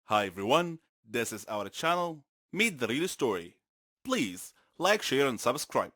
Hi everyone, this is our channel, Meet the Real Story. Please like, share and subscribe.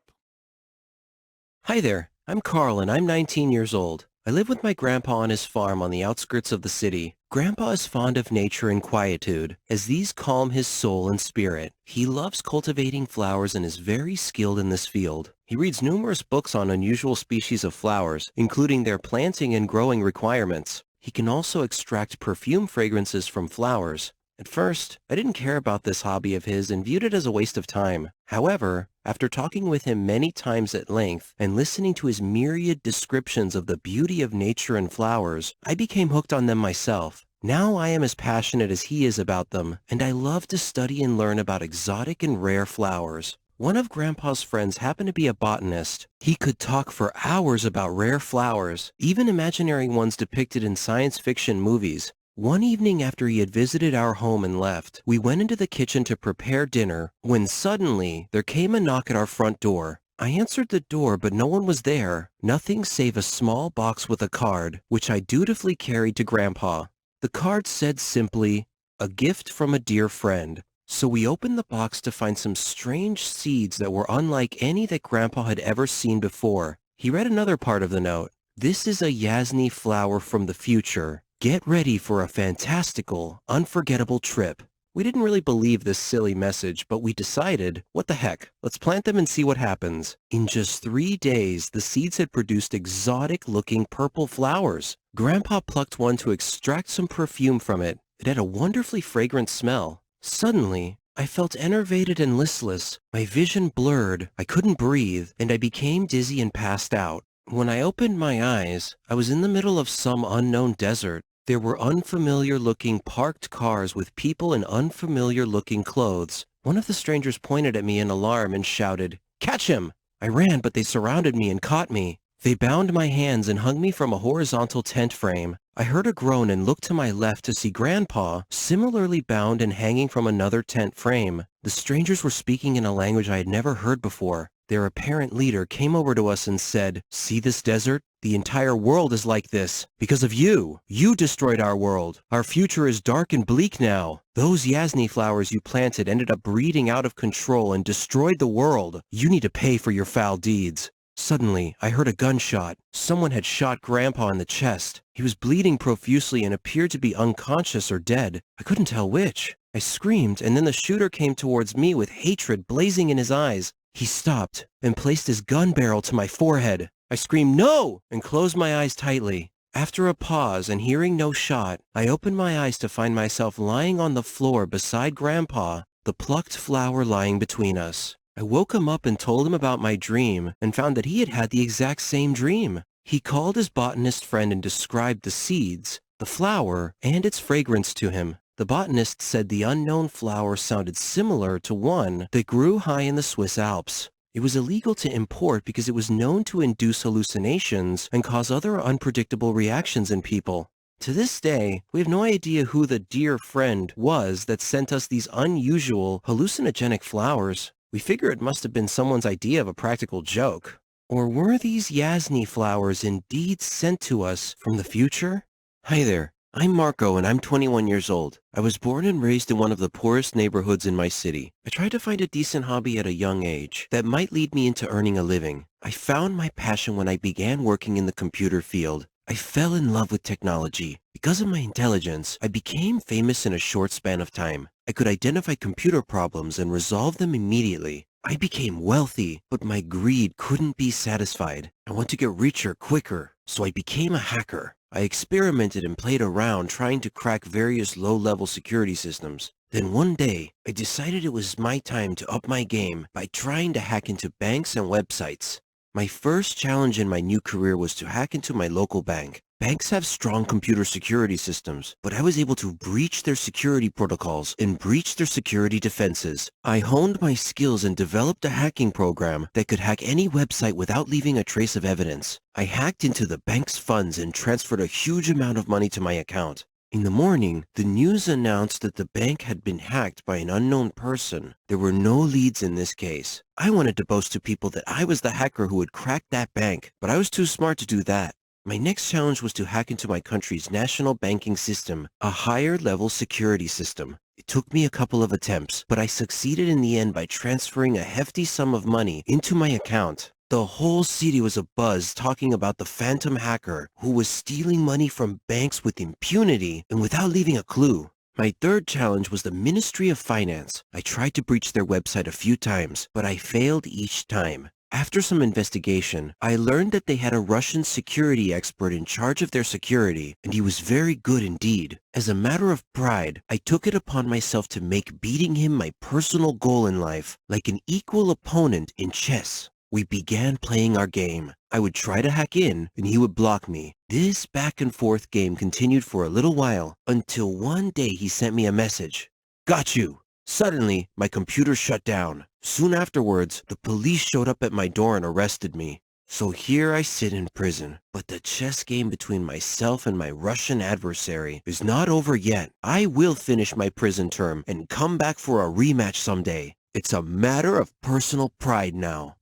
Hi there, I'm Carl and I'm 19 years old. I live with my grandpa on his farm on the outskirts of the city. Grandpa is fond of nature and quietude, as these calm his soul and spirit. He loves cultivating flowers and is very skilled in this field. He reads numerous books on unusual species of flowers, including their planting and growing requirements. He can also extract perfume fragrances from flowers. At first, I didn't care about this hobby of his and viewed it as a waste of time. However, after talking with him many times at length and listening to his myriad descriptions of the beauty of nature and flowers, I became hooked on them myself. Now I am as passionate as he is about them, and I love to study and learn about exotic and rare flowers. One of Grandpa's friends happened to be a botanist. He could talk for hours about rare flowers, even imaginary ones depicted in science fiction movies. One evening after he had visited our home and left, we went into the kitchen to prepare dinner when suddenly there came a knock at our front door. I answered the door, but no one was there. Nothing save a small box with a card, which I dutifully carried to Grandpa. The card said simply, "A gift from a dear friend." So we opened the box to find some strange seeds that were unlike any that Grandpa had ever seen before. He read another part of the note. "This is a Yasni flower from the future. Get ready for a fantastical, unforgettable trip." We didn't really believe this silly message, but we decided, what the heck, let's plant them and see what happens. In just 3 days, the seeds had produced exotic-looking purple flowers. Grandpa plucked one to extract some perfume from it. It had a wonderfully fragrant smell. Suddenly, I felt enervated and listless. My vision blurred, I couldn't breathe, and I became dizzy and passed out. When I opened my eyes, I was in the middle of some unknown desert. There were unfamiliar-looking parked cars with people in unfamiliar-looking clothes. One of the strangers pointed at me in alarm and shouted, "Catch him!" I ran, but they surrounded me and caught me. They bound my hands and hung me from a horizontal tent frame. I heard a groan and looked to my left to see Grandpa, similarly bound and hanging from another tent frame. The strangers were speaking in a language I had never heard before. Their apparent leader came over to us and said, "See this desert? The entire world is like this. Because of you. You destroyed our world. Our future is dark and bleak now. Those Yasni flowers you planted ended up breeding out of control and destroyed the world. You need to pay for your foul deeds." Suddenly, I heard a gunshot. Someone had shot Grandpa in the chest. He was bleeding profusely and appeared to be unconscious or dead. I couldn't tell which. I screamed, and then the shooter came towards me with hatred blazing in his eyes. He stopped and placed his gun barrel to my forehead. I screamed, "No!" and closed my eyes tightly. After a pause and hearing no shot, I opened my eyes to find myself lying on the floor beside Grandpa, the plucked flower lying between us. I woke him up and told him about my dream and found that he had had the exact same dream. He called his botanist friend and described the seeds, the flower, and its fragrance to him. The botanist said the unknown flower sounded similar to one that grew high in the Swiss Alps. It was illegal to import because it was known to induce hallucinations and cause other unpredictable reactions in people. To this day, we have no idea who the dear friend was that sent us these unusual, hallucinogenic flowers. We figure it must have been someone's idea of a practical joke. Or were these Yasni flowers indeed sent to us from the future? Hi there. I'm Marco and I'm 21 years old. I was born and raised in one of the poorest neighborhoods in my city. I tried to find a decent hobby at a young age that might lead me into earning a living. I found my passion when I began working in the computer field. I fell in love with technology. Because of my intelligence, I became famous in a short span of time. I could identify computer problems and resolve them immediately. I became wealthy, but my greed couldn't be satisfied. I want to get richer quicker, so I became a hacker. I experimented and played around trying to crack various low-level security systems. Then one day, I decided it was my time to up my game by trying to hack into banks and websites. My first challenge in my new career was to hack into my local bank. Banks have strong computer security systems, but I was able to breach their security protocols and breach their security defenses. I honed my skills and developed a hacking program that could hack any website without leaving a trace of evidence. I hacked into the bank's funds and transferred a huge amount of money to my account. In the morning, the news announced that the bank had been hacked by an unknown person. There were no leads in this case. I wanted to boast to people that I was the hacker who had cracked that bank, but I was too smart to do that. My next challenge was to hack into my country's national banking system, a higher-level security system. It took me a couple of attempts, but I succeeded in the end by transferring a hefty sum of money into my account. The whole city was abuzz talking about the phantom hacker who was stealing money from banks with impunity and without leaving a clue. My third challenge was the Ministry of Finance. I tried to breach their website a few times, but I failed each time. After some investigation, I learned that they had a Russian security expert in charge of their security, and he was very good indeed. As a matter of pride, I took it upon myself to make beating him my personal goal in life, like an equal opponent in chess. We began playing our game. I would try to hack in, and he would block me. This back and forth game continued for a little while, until one day he sent me a message. "Got you!" Suddenly, my computer shut down. Soon afterwards, the police showed up at my door and arrested me. So here I sit in prison. But the chess game between myself and my Russian adversary is not over yet. I will finish my prison term and come back for a rematch someday. It's a matter of personal pride now.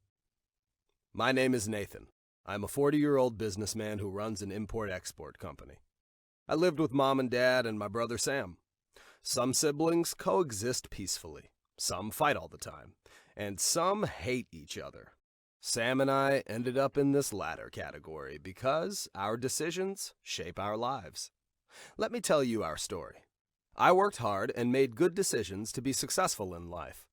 My name is Nathan. I'm a 40-year-old businessman who runs an import-export company. I lived with Mom and Dad and my brother Sam. Some siblings coexist peacefully, some fight all the time, and some hate each other. Sam and I ended up in this latter category because our decisions shape our lives. Let me tell you our story. I worked hard and made good decisions to be successful in life.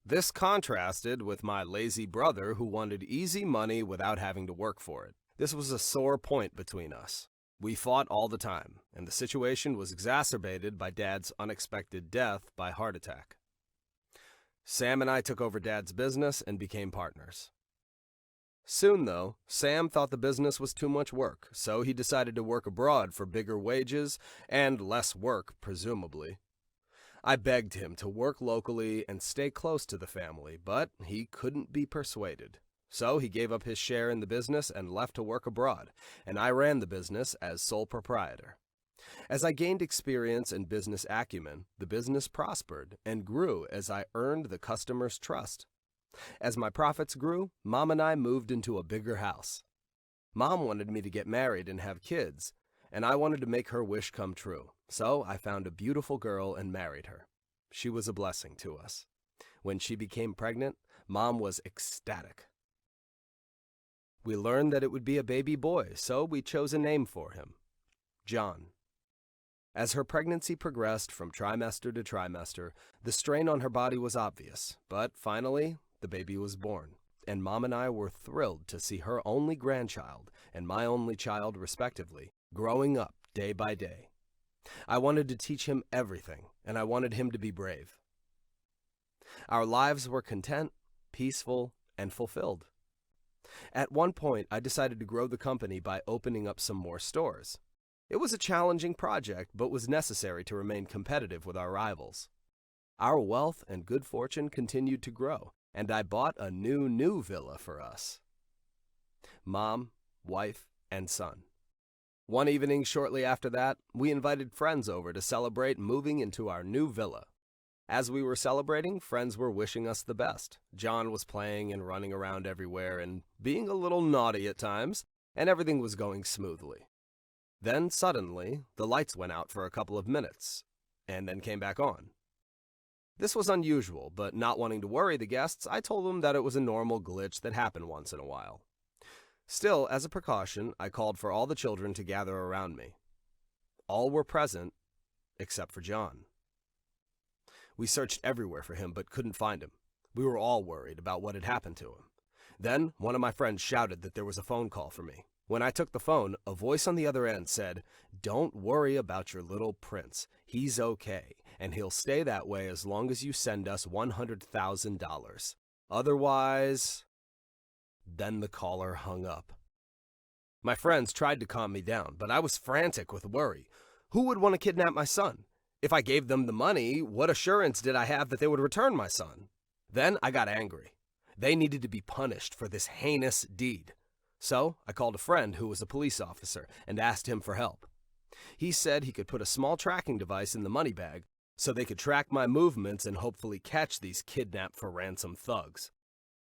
This contrasted with my lazy brother who wanted easy money without having to work for it. This was a sore point between us. We fought all the time, and the situation was exacerbated by Dad's unexpected death by heart attack. Sam and I took over Dad's business and became partners. Soon, though, Sam thought the business was too much work, so he decided to work abroad for bigger wages and less work, presumably. I begged him to work locally and stay close to the family, but he couldn't be persuaded. So he gave up his share in the business and left to work abroad, and I ran the business as sole proprietor. As I gained experience and business acumen, the business prospered and grew as I earned the customer's trust. As my profits grew, Mom and I moved into a bigger house. Mom wanted me to get married and have kids, and I wanted to make her wish come true. So I found a beautiful girl and married her. She was a blessing to us. When she became pregnant, Mom was ecstatic. We learned that it would be a baby boy, so we chose a name for him, John. As her pregnancy progressed from trimester to trimester, the strain on her body was obvious, but finally, the baby was born, and Mom and I were thrilled to see her only grandchild and my only child, respectively, growing up day by day. I wanted to teach him everything, and I wanted him to be brave. Our lives were content, peaceful, and fulfilled. At one point, I decided to grow the company by opening up some more stores. It was a challenging project, but was necessary to remain competitive with our rivals. Our wealth and good fortune continued to grow, and I bought a new villa for us. Mom, wife, and son. One evening shortly after that, we invited friends over to celebrate moving into our new villa. As we were celebrating, friends were wishing us the best. John was playing and running around everywhere and being a little naughty at times, and everything was going smoothly. Then suddenly, the lights went out for a couple of minutes, and then came back on. This was unusual, but not wanting to worry the guests, I told them that it was a normal glitch that happened once in a while. Still, as a precaution, I called for all the children to gather around me. All were present, except for John. We searched everywhere for him, but couldn't find him. We were all worried about what had happened to him. Then, one of my friends shouted that there was a phone call for me. When I took the phone, a voice on the other end said, "Don't worry about your little prince. He's okay, and he'll stay that way as long as you send us $100,000. Otherwise..." Then the caller hung up. My friends tried to calm me down, but I was frantic with worry. Who would want to kidnap my son? If I gave them the money, what assurance did I have that they would return my son? Then I got angry. They needed to be punished for this heinous deed. So I called a friend who was a police officer and asked him for help. He said he could put a small tracking device in the money bag so they could track my movements and hopefully catch these kidnapped for ransom thugs.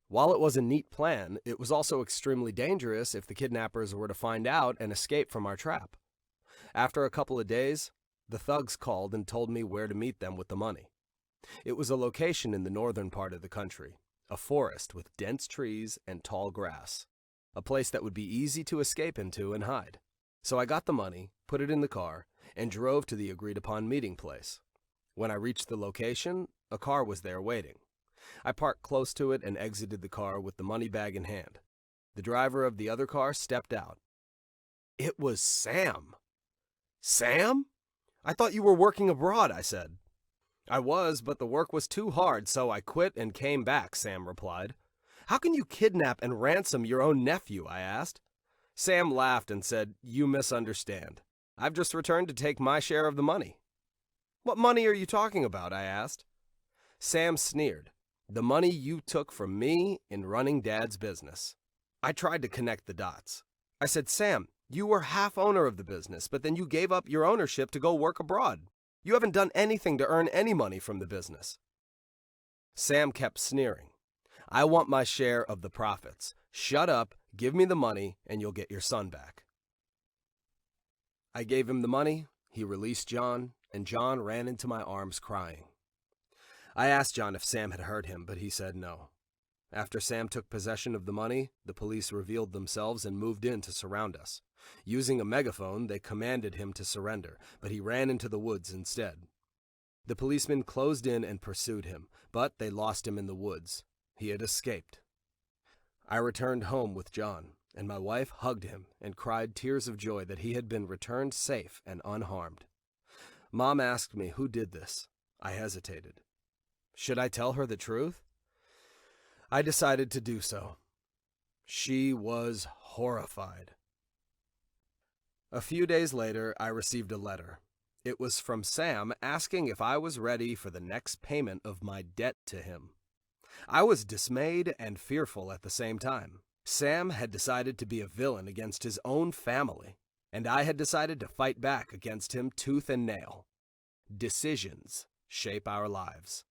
While it was a neat plan, it was also extremely dangerous if the kidnappers were to find out and escape from our trap. After a couple of days, the thugs called and told me where to meet them with the money. It was a location in the northern part of the country, a forest with dense trees and tall grass, a place that would be easy to escape into and hide. So I got the money, put it in the car, and drove to the agreed-upon meeting place. When I reached the location, a car was there waiting. I parked close to it and exited the car with the money bag in hand. The driver of the other car stepped out. It was Sam. Sam? I thought you were working abroad, I said. I was, but the work was too hard, so I quit and came back, Sam replied. How can you kidnap and ransom your own nephew, I asked. Sam laughed and said, You misunderstand. I've just returned to take my share of the money. What money are you talking about, I asked. Sam sneered. The money you took from me in running Dad's business. I tried to connect the dots. I said, Sam, you were half owner of the business, but then you gave up your ownership to go work abroad. You haven't done anything to earn any money from the business. Sam kept sneering. I want my share of the profits. Shut up, give me the money, and you'll get your son back. I gave him the money, he released John, and John ran into my arms crying. I asked John if Sam had hurt him, but he said no. After Sam took possession of the money, the police revealed themselves and moved in to surround us. Using a megaphone, they commanded him to surrender, but he ran into the woods instead. The policemen closed in and pursued him, but they lost him in the woods. He had escaped. I returned home with John, and my wife hugged him and cried tears of joy that he had been returned safe and unharmed. Mom asked me who did this. I hesitated. Should I tell her the truth? I decided to do so. She was horrified. A few days later, I received a letter. It was from Sam asking if I was ready for the next payment of my debt to him. I was dismayed and fearful at the same time. Sam had decided to be a villain against his own family, and I had decided to fight back against him tooth and nail. Decisions shape our lives.